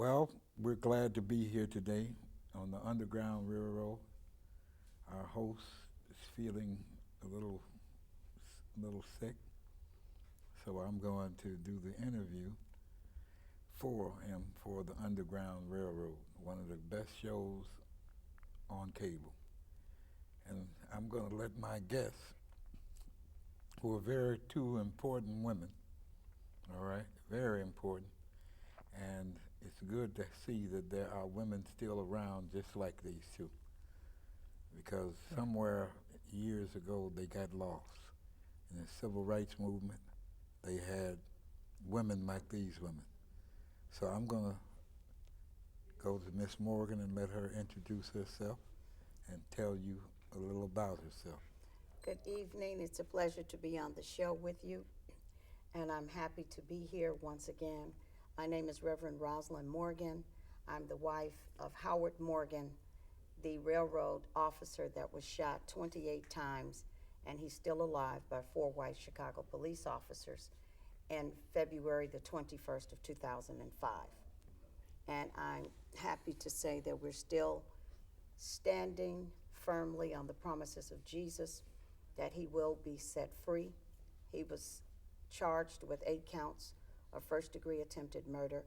Well, we're glad to be here today on the Underground Railroad. Our host is feeling a little sick, so I'm going to do the interview for him for the Underground Railroad, one of the best shows on cable. And I'm going to let my guests, who are very two important women, all right, very important, and it's good to see that there are women still around just like these two, because somewhere years ago they got lost. In the civil rights movement, they had women like these women. So I'm going to go to Miss Morgan and let her introduce herself and tell you a little about herself. Good evening. It's a pleasure to be on the show with you, and I'm happy to be here once again. My name is Reverend Rosalind Morgan. I'm the wife of Howard Morgan, the railroad officer that was shot 28 times, and he's still alive, by 4 white Chicago police officers in February the 21st of 2005. And I'm happy to say that we're still standing firmly on the promises of Jesus, that he will be set free. He was charged with 8 counts of first-degree attempted murder,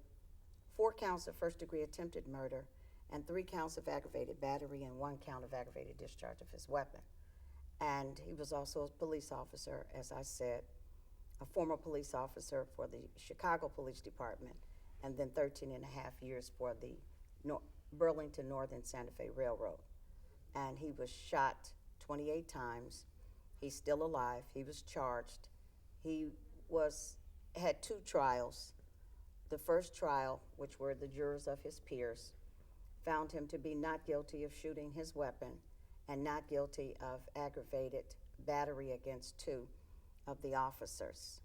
4 counts of first-degree attempted murder, and 3 counts of aggravated battery and 1 count of aggravated discharge of his weapon. And he was also a police officer, as I said, a former police officer for the Chicago Police Department, and then 13 and a half years for the Burlington Northern Santa Fe Railroad. And he was shot 28 times. He's still alive. He was charged. He had 2 trials. The first trial, which were the jurors of his peers, found him to be not guilty of shooting his weapon and not guilty of aggravated battery against 2 of the officers.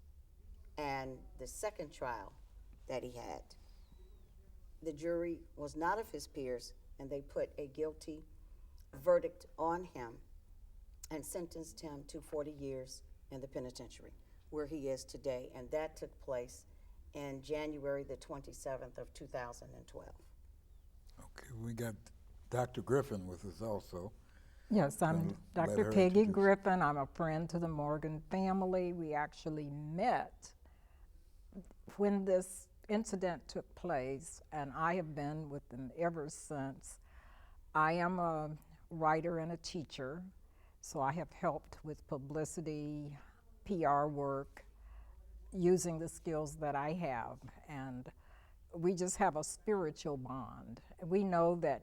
And the second trial that he had, the jury was not of his peers, and they put a guilty verdict on him and sentenced him to 40 years in the penitentiary, where he is today. And that took place in January the 27th of 2012. Okay, we got Dr. Griffin with us also. Yes, I'm Gonna let Dr. her Peggy introduce. Griffin. I'm a friend to the Morgan family. We actually met when this incident took place, and I have been with them ever since. I am a writer and a teacher, so I have helped with publicity, PR work, using the skills that I have, and we just have a spiritual bond. We know that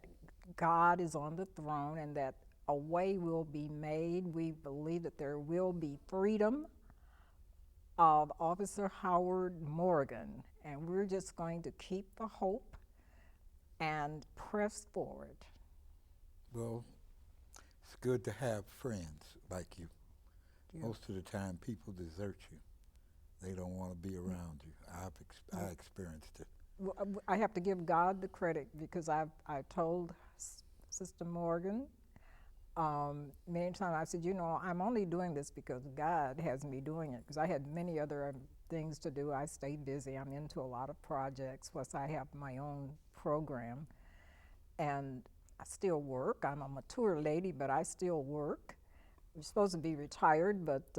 God is on the throne and that a way will be made. We believe that there will be freedom of Officer Howard Morgan, and we're just going to keep the hope and press forward. Well, it's good to have friends like you. Yeah. Most of the time, people desert you. They don't want to be around you. I experienced it. I have to give God the credit, because I told Sister Morgan many times, I said, I'm only doing this because God has me doing it, because I had many other things to do. I stay busy. I'm into a lot of projects, plus I have my own program, and I still work. I'm a mature lady, but I still work. I'm supposed to be retired, but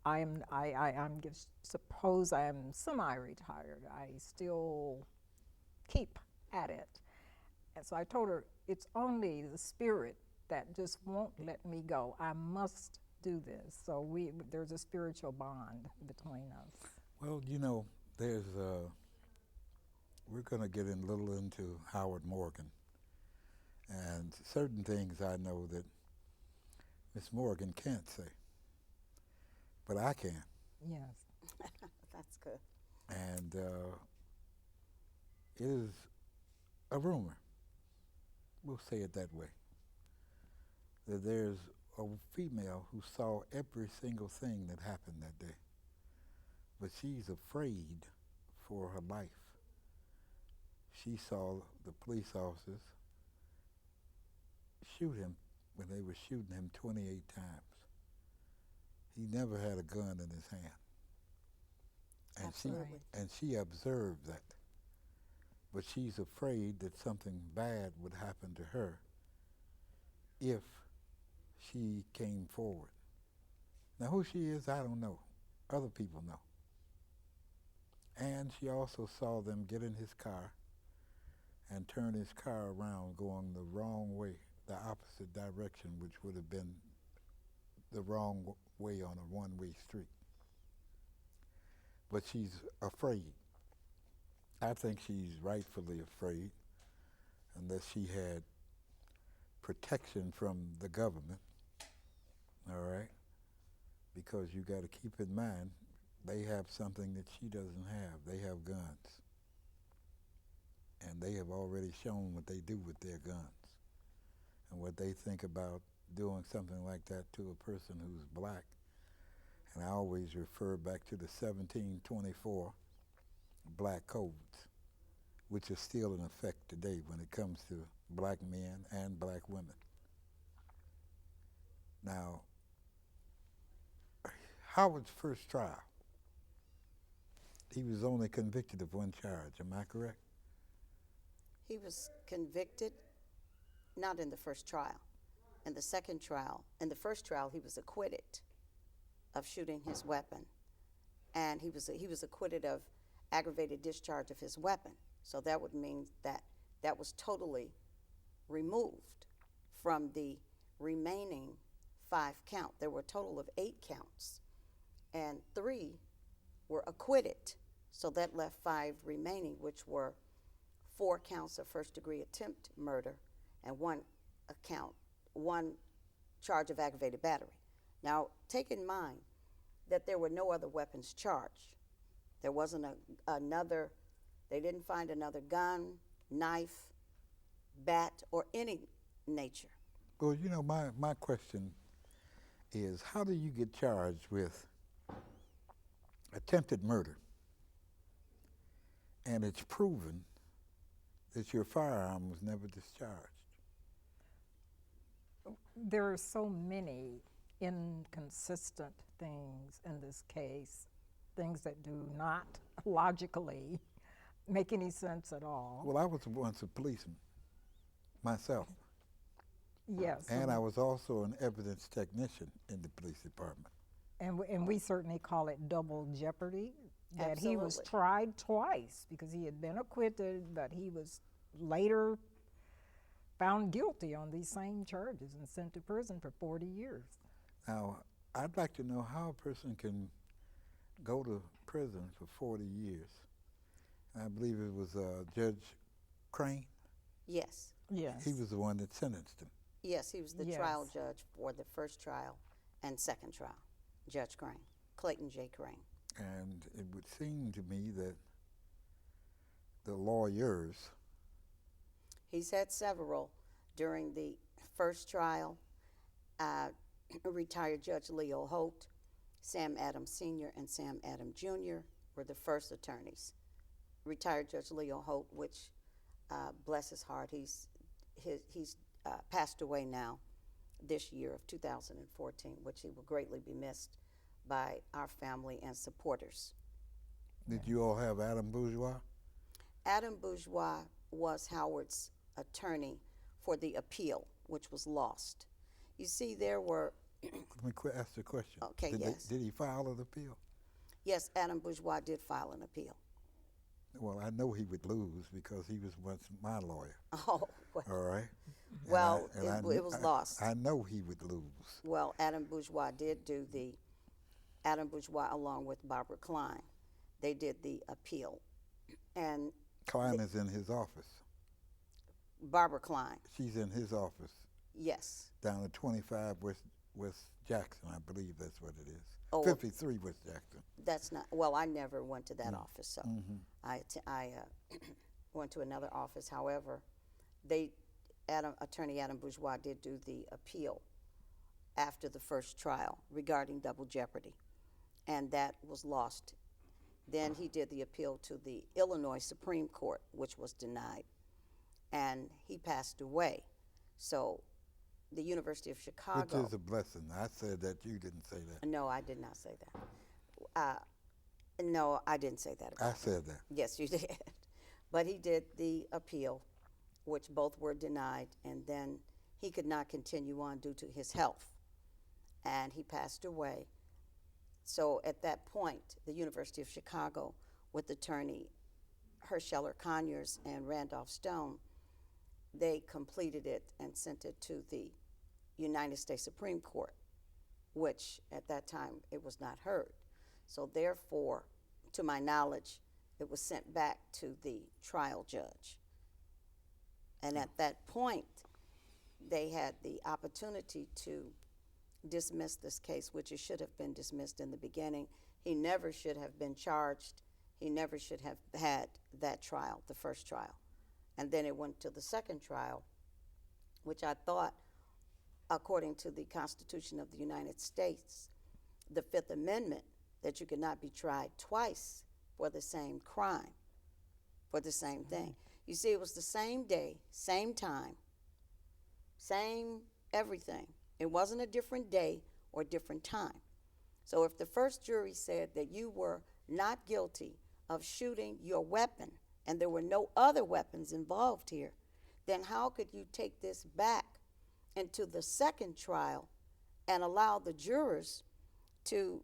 I'm just suppose I am semi-retired. I still keep at it. And so I told her, it's only the Spirit that just won't let me go. I must do this. So there's a spiritual bond between us. Well, we're going to get a little into Howard Morgan. And certain things I know that Miss Morgan can't say, but I can. Yes. That's good. And it is a rumor, we'll say it that way, that there's a female who saw every single thing that happened that day, but she's afraid for her life. She saw the police officers shoot him when they were shooting him 28 times. He never had a gun in his hand. And Absolutely. she observed that. but she's afraid that something bad would happen to her if she came forward. Now, who she is, I don't know. Other people know. And she also saw them get in his car and turn his car around going the wrong way, the opposite direction, which would have been the wrong way on a one-way street. But she's afraid. I think she's rightfully afraid, unless she had protection from the government, all right? Because you got to keep in mind, they have something that she doesn't have. They have guns. And they have already shown what they do with their guns and what they think about doing something like that to a person who's black. And I always refer back to the 1724 black codes, which are still in effect today when it comes to black men and black women. Now, Howard's first trial, he was only convicted of one charge, am I correct? He was convicted, not in the first trial. In the second trial, in the first trial, he was acquitted of shooting his weapon, and he was acquitted of aggravated discharge of his weapon. So that would mean that that was totally removed from the remaining 5 count. There were a total of 8 counts, and 3 were acquitted. So that left 5 remaining, which were 4 counts of first-degree attempt murder and 1 charge of aggravated battery. Now, take in mind that there were no other weapons charged. There wasn't they didn't find another gun, knife, bat, or any nature. Well, you know, my question is, how do you get charged with attempted murder and it's proven that your firearm was never discharged? There are so many inconsistent things in this case, things that do not logically make any sense at all. Well, I was once a policeman myself. Yes. And I was also an evidence technician in the police department. And we certainly call it double jeopardy, that he was Absolutely. tried twice because he had been acquitted, but he was later found guilty on these same charges and sent to prison for 40 years. Now, I'd like to know how a person can go to prison for 40 years. I believe it was Judge Crane. Yes. Yes. He was the one that sentenced him. Yes, he was the Yes. trial judge for the first trial and second trial, Judge Crane, Clayton J. Crane. And it would seem to me that the lawyers, He's had several during the first trial. Retired Judge Leo Holt, Sam Adams Sr. and Sam Adams Jr. were the first attorneys. Retired Judge Leo Holt, which, bless his heart, he's passed away now this year of 2014, which he will greatly be missed by our family and supporters. did you all have Adam Bourgeois? Adam Bourgeois was Howard's attorney for the appeal, which was lost. You see, there were, Let me ask the question. Okay, yes. Did he file an appeal? yes, Adam Bourgeois did file an appeal. Well, I know he would lose because he was once my lawyer. Oh, well, All right. Well, it was lost. I know he would lose. well, Adam Bourgeois did do Adam Bourgeois along with Barbara Klein, they did the appeal. And Klein is in his office. Barbara Klein, She's in his office yes. down at 25 West Jackson, I believe that's what it is. Oh, 53 West Jackson. That's not, well, I never went to that office, so I went to another office. However, Attorney Adam Bourgeois did do the appeal after the first trial regarding double jeopardy, and that was lost. Then he did the appeal to the Illinois Supreme Court, which was denied, and he passed away. So the University of Chicago. Which is a blessing. I said that, you didn't say that. No, I did not say that. No, I didn't say that. I said that. Yes, you did. But he did the appeal, which both were denied, and then he could not continue on due to his health, and he passed away. So at that point, the University of Chicago, with attorney Hersheller Conyers and Randolph Stone, they completed it and sent it to the United States Supreme Court, which at that time it was not heard. So therefore, to my knowledge, it was sent back to the trial judge. And at that point, they had the opportunity to dismiss this case, which it should have been dismissed in the beginning. He never should have been charged. He never should have had that trial, the first trial. And then it went to the second trial, which I thought, according to the Constitution of the United States, the Fifth Amendment, that you could not be tried twice for the same crime, for the same thing. You see, it was the same day, same time, same everything. It wasn't a different day or different time. So if the first jury said that you were not guilty of shooting your weapon and there were no other weapons involved here, then how could you take this back into the second trial and allow the jurors to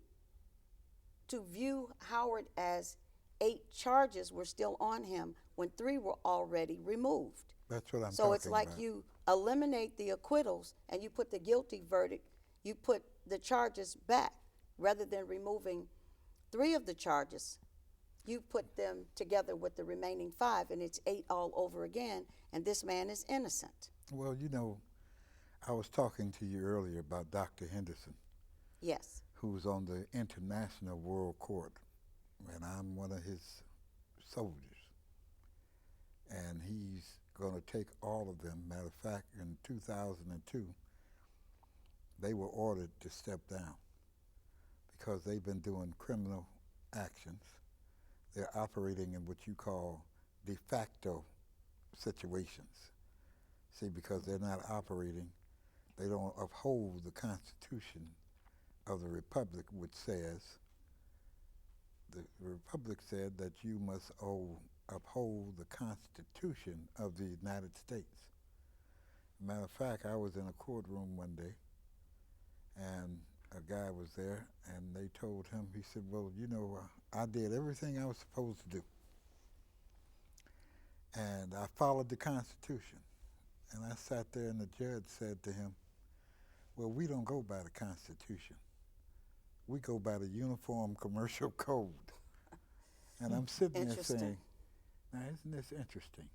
view Howard as 8 charges were still on him when 3 were already removed? That's what I'm So talking it's like about. you eliminate the acquittals and you put the guilty verdict, you put the charges back. Rather than removing 3 of the charges, you put them together with the remaining 5, and it's 8 all over again, and this man is innocent. Well, you know, I was talking to you earlier about Dr. Henderson, Yes. who's on the International World Court, and I'm one of his soldiers. And he's going to take all of them. Matter of fact, in 2002, they were ordered to step down because they've been doing criminal actions. They're operating in what you call de facto situations. See, because they're not operating, they don't uphold the Constitution of the Republic, which says, the Republic said that you must uphold the Constitution of the United States. Matter of fact, I was in a courtroom one day, and a guy was there, and they told him, he said, well, you know, I did everything I was supposed to do. And I followed the Constitution. And I sat there, and the judge said to him, well, we don't go by the Constitution. We go by the Uniform Commercial Code. And I'm sitting there saying, now isn't this interesting?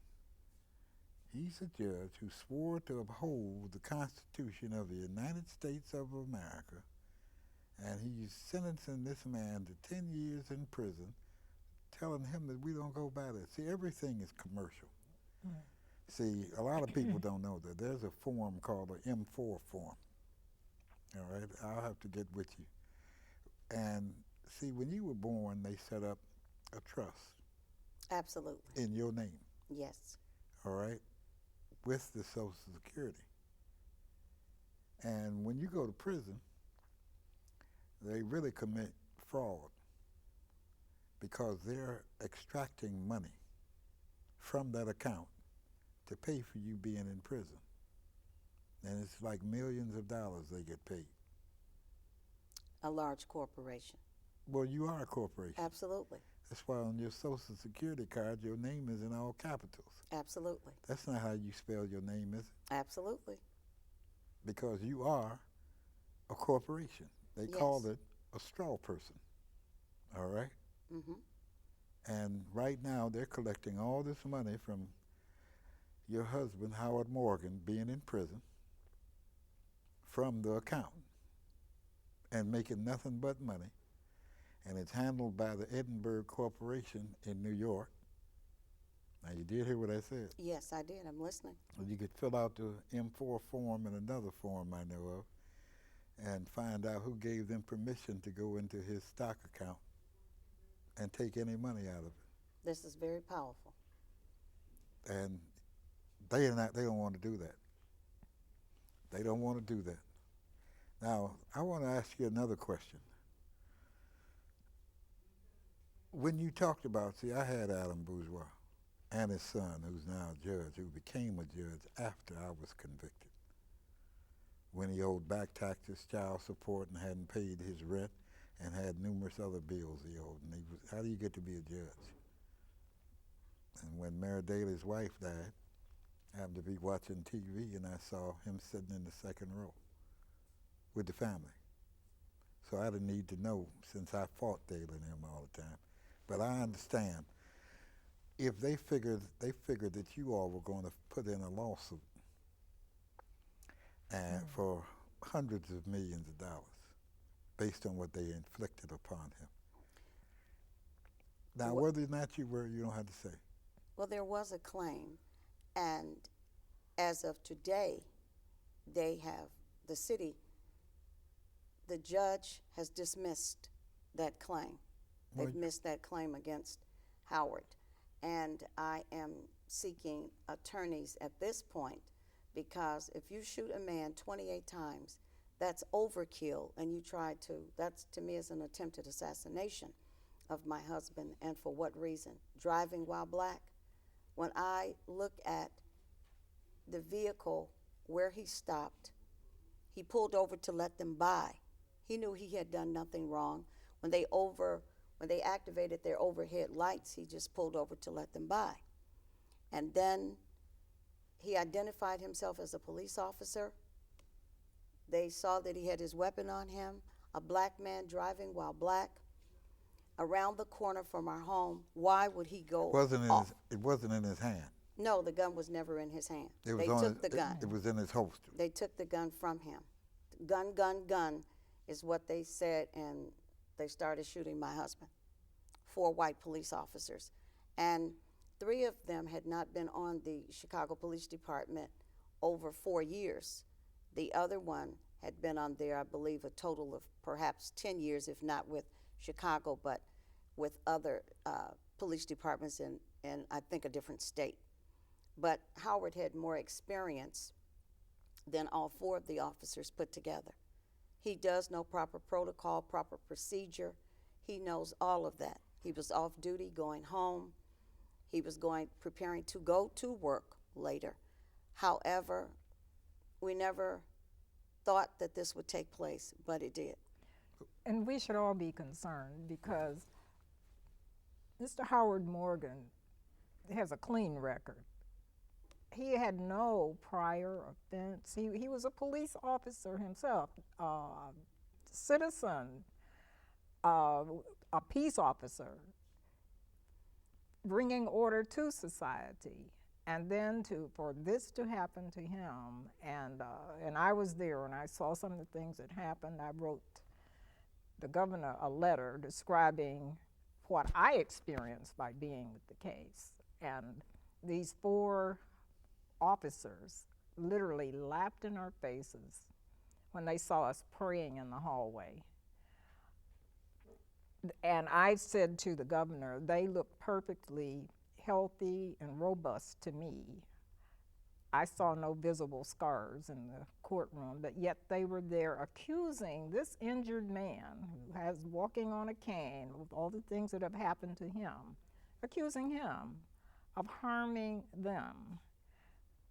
He's a judge who swore to uphold the Constitution of the United States of America, and he's sentencing this man to 10 years in prison, telling him that we don't go by that. See, everything is commercial. See, a lot of people don't know that. There's a form called an M4 form. All right, I'll have to get with you. And see, when you were born, they set up a trust. Absolutely. In your name. Yes. All right, with the Social Security. And when you go to prison, they really commit fraud because they're extracting money from that account to pay for you being in prison. And it's like millions of dollars they get paid. A large corporation. Well, you are a corporation. Absolutely. That's why on your Social Security card, your name is in all capitals. Absolutely. That's not how you spell your name, is it? Absolutely. Because you are a corporation. They call it a straw person. All right? Mm-hmm. And right now, they're collecting all this money from your husband, Howard Morgan, being in prison, from the account, and making nothing but money. And it's handled by the Edinburgh Corporation in New York. Now, you did hear what I said. Yes, I did. I'm listening. You could fill out the M4 form and another form I know of and find out who gave them permission to go into his stock account and take any money out of it. This is very powerful. And they don't want to do that. They don't want to do that. Now, I want to ask you another question. When you talked about, see, I had Adam Bourgeois, and his son, who's now a judge, who became a judge after I was convicted. When he owed back taxes, child support, and hadn't paid his rent, and had numerous other bills he owed. And he was, how do you get to be a judge? And when Mary Daly's wife died, I happened to be watching TV, and I saw him sitting in the second row with the family. So I didn't need to know, since I fought Daly and him all the time. But I understand, if they figured that you all were going to put in a lawsuit and for hundreds of millions of dollars based on what they inflicted upon him. Now, whether or not you were, you don't have to say. Well, there was a claim, and as of today, they have, the city, the judge has dismissed that claim. Well, They've missed that claim against Howard. And I am seeking attorneys at this point, because if you shoot a man 28 times, that's overkill, and you try to, that's to me is an attempted assassination of my husband. And for what reason? Driving while black. When I look at the vehicle where he stopped, he pulled over to let them by. He knew he had done nothing wrong. When they activated their overhead lights, he just pulled over to let them by. And then he identified himself as a police officer. They saw that he had his weapon on him, a black man driving while black, around the corner from our home. Why would he go off? It wasn't in his hand. No, the gun was never in his hand. It was They took the gun. It was in his holster. They took the gun from him. Gun is what they said, and they started shooting my husband. 4 white police officers. And 3 of them had not been on the Chicago Police Department over 4 years. The other one had been on there, I believe, a total of perhaps 10 years, if not with Chicago, but with other police departments in I think, a different state. But Howard had more experience than all 4 of the officers put together. He does know proper protocol, proper procedure. He knows all of that. He was off duty, going home. He was preparing to go to work later. However, we never thought that this would take place, but it did. And we should all be concerned, because Mr. Howard Morgan has a clean record. He had no prior offense. He was a police officer himself, citizen, a peace officer, bringing order to society. And then for this to happen to him, and I was there and I saw some of the things that happened. I wrote the governor a letter describing what I experienced by being with the case. And these 4 officers literally laughed in our faces when they saw us praying in the hallway. And I said to the governor, they look perfectly healthy and robust to me. I saw no visible scars in the courtroom, but yet they were there accusing this injured man who has walking on a cane with all the things that have happened to him, accusing him of harming them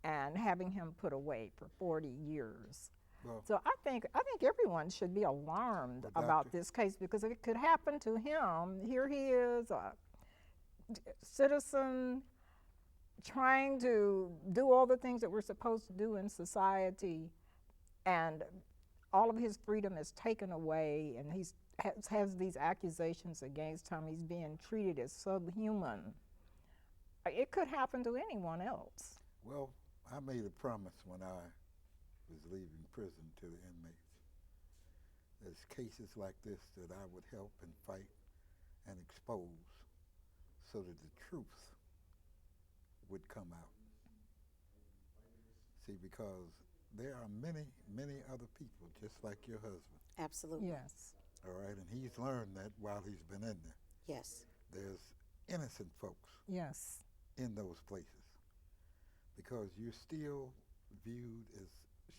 and having him put away for 40 years. Well, So I think everyone should be alarmed But about Doctor- this case, because if it could happen to him, here he is, a citizen trying to do all the things that we're supposed to do in society, and all of his freedom is taken away, and he has these accusations against him. He's being treated as subhuman. It could happen to anyone else. Well, I made a promise when I was leaving prison to the inmates. There's cases like this that I would help and fight and expose so that the truth would come out. See, because there are many, many other people just like your husband, Absolutely. Yes. all right? And he's learned that while he's been in there. Yes. There's innocent folks Yes. in those places because you're still viewed as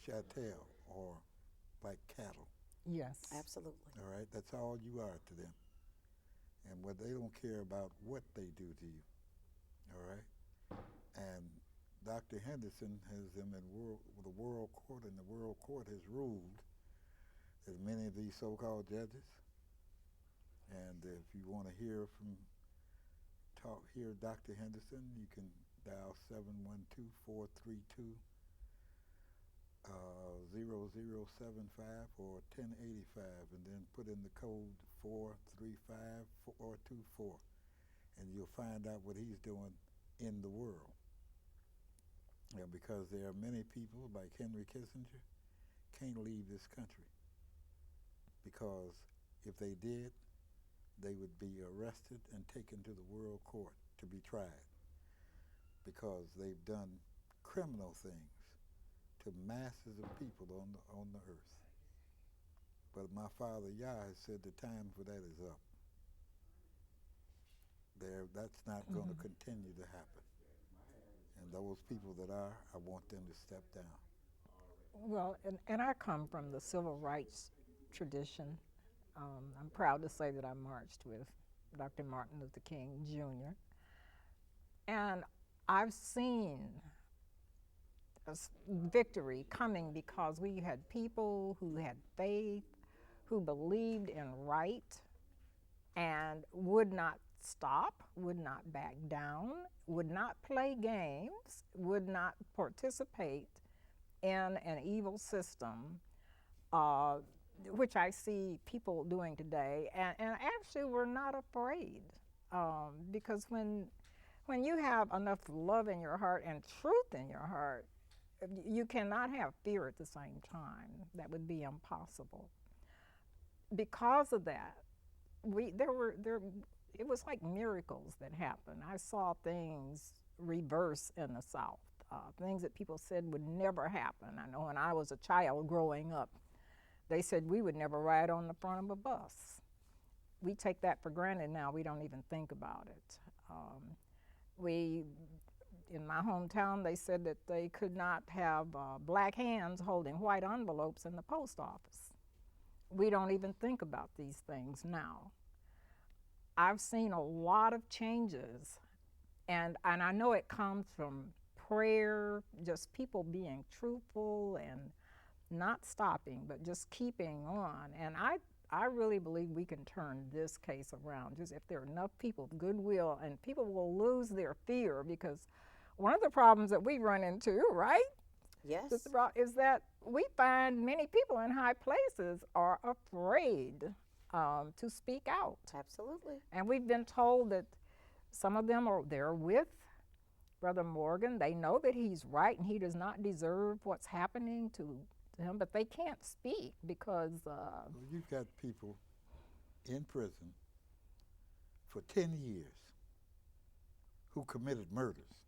chattel or like cattle, Yes. Absolutely. all right? That's all you are to them. And what they don't care about what they do to you, all right? And Dr. Henderson has them in the world court, and the world court has ruled that many of these so-called judges, and if you want to hear Dr. Henderson, you can dial 712-432 0075 or 1085, and then put in the code 435424, and you'll find out what he's doing in the world. Yeah, because there are many people like Henry Kissinger can't leave this country, because if they did, they would be arrested and taken to the world court to be tried, because they've done criminal things to masses of people on the earth. But my father Yah has said the time for that is up. That's not going to continue to happen. And those people that are, I want them to step down. Well, and I come from the civil rights tradition. I'm proud to say that I marched with Dr. Martin Luther King Jr. And I've seen victory coming because we had people who had faith, who believed in right, and would not stop, would not back down, would not play games, would not participate in an evil system, which I see people doing today, and actually we're not afraid, because when you have enough love in your heart and truth in your heart, you cannot have fear at the same time. That would be impossible. Because of that, it was like miracles that happened. I saw things reverse in the South, things that people said would never happen. I know when I was a child growing up, they said we would never ride on the front of a bus. We take that for granted now. We don't even think about it. In my hometown, they said that they could not have black hands holding white envelopes in the post office. We don't even think about these things now. I've seen a lot of changes, and I know it comes from prayer, just people being truthful and not stopping, but just keeping on. And I really believe we can turn this case around, just if there are enough people of goodwill, and people will lose their fear, because one of the problems that we run into, right? Yes. Is that we find many people in high places are afraid to speak out. Absolutely. And we've been told that some of them they're with Brother Morgan. They know that he's right and he does not deserve what's happening to him, but they can't speak because... Well, you've got people in prison for 10 years who committed murders.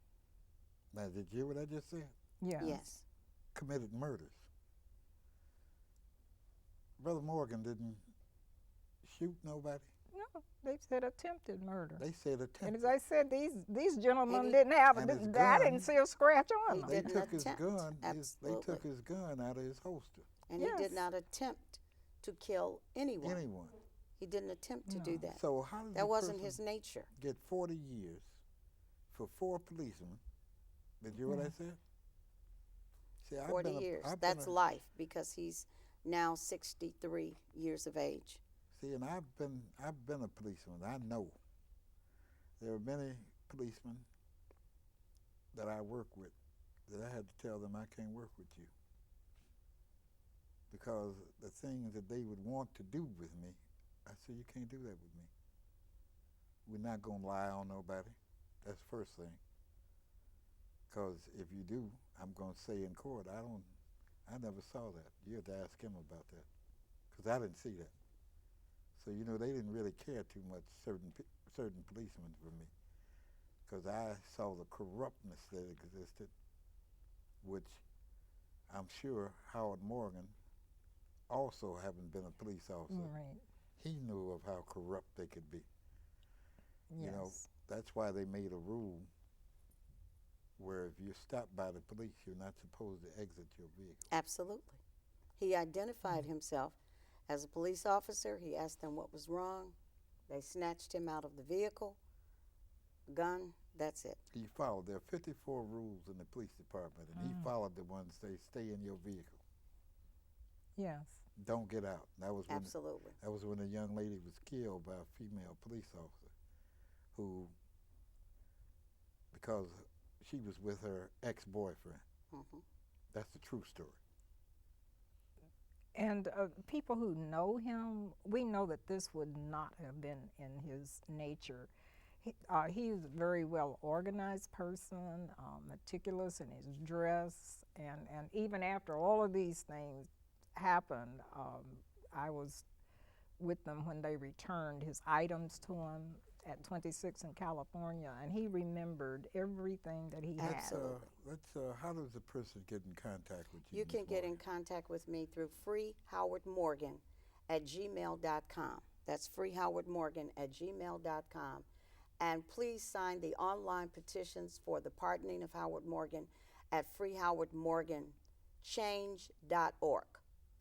Now, did you hear what I just said? Yes. Committed murders. Brother Morgan didn't shoot nobody. No, they said attempted murder. They said attempted. And as I said, these gentlemen didn't have I didn't see a scratch on them. They took his gun. Absolutely. They took his gun out of his holster. And he did not attempt to kill anyone. He didn't attempt to do that. So how did that wasn't his nature? Get 40 years for 4 policemen. Did you hear what I said? See, 40 years. That's life, because he's now 63 years of age. See, and I've been a policeman. I know there are many policemen that I work with that I had to tell them I can't work with you, because the things that they would want to do with me, I said, you can't do that with me. We're not going to lie on nobody. That's the first thing. Because if you do, I'm going to say in court, I never saw that. You have to ask him about that, because I didn't see that. So, you know, they didn't really care too much, certain policemen, for me, because I saw the corruptness that existed, which I'm sure Howard Morgan, also having been a police officer, he knew of how corrupt they could be. Yes. You know, that's why they made a rule where if you're stopped by the police, you're not supposed to exit your vehicle. Absolutely. He identified himself as a police officer. He asked them what was wrong. They snatched him out of the vehicle, gun That's it. He followed. There are 54 rules in the police department, and he followed the ones they stay in your vehicle. Yes. Don't get out. That was when Absolutely. that was when a young lady was killed by a female police officer who, because she was with her ex-boyfriend. Hmm. That's the true story. And people who know him, we know that this would not have been in his nature. He's a very well organized person, meticulous in his dress, and even after all of these things happened, I was with them when they returned his items to him at 26 in California, and he remembered everything that he had. Absolutely. How does a person get in contact with you? You can Ms. get in Morgan? contact with me through freehowardmorgan@gmail.com. That's freehowardmorgan@gmail.com. And please sign the online petitions for the pardoning of Howard Morgan at freehowardmorganchange.org.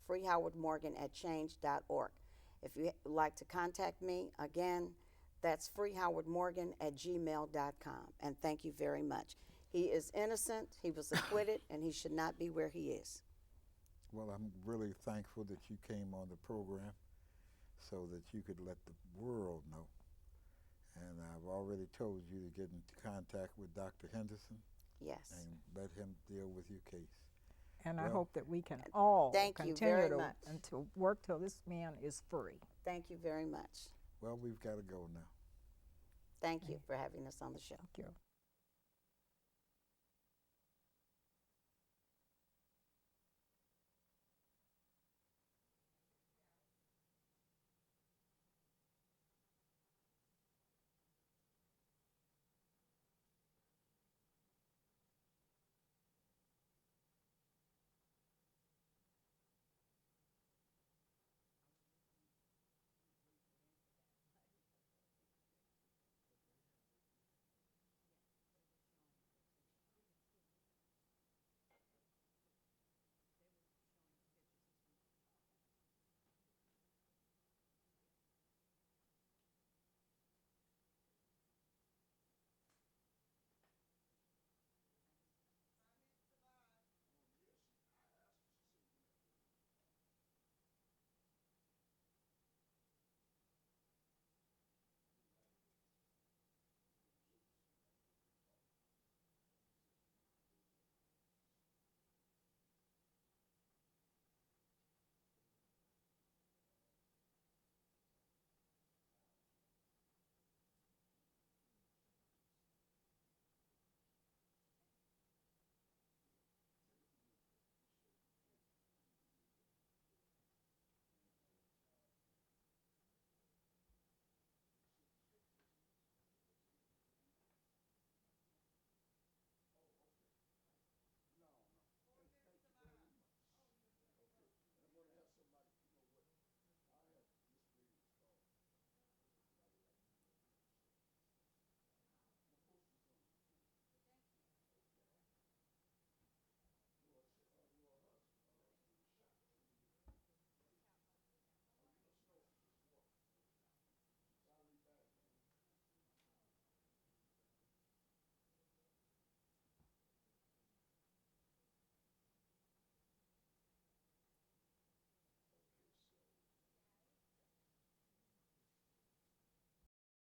freehowardmorgan@change.org. If you would like to contact me, again, that's freehowardmorgan@gmail.com. And thank you very much. He is innocent, he was acquitted, and he should not be where he is. Well, I'm really thankful that you came on the program so that you could let the world know. And I've already told you to get in contact with Dr. Henderson Yes. and let him deal with your case. And I Well, hope that we can all thank you continue very to much. and to work till this man is free. Thank you very much. Well, we've got to go now. Thank you for having us on the show. Thank you.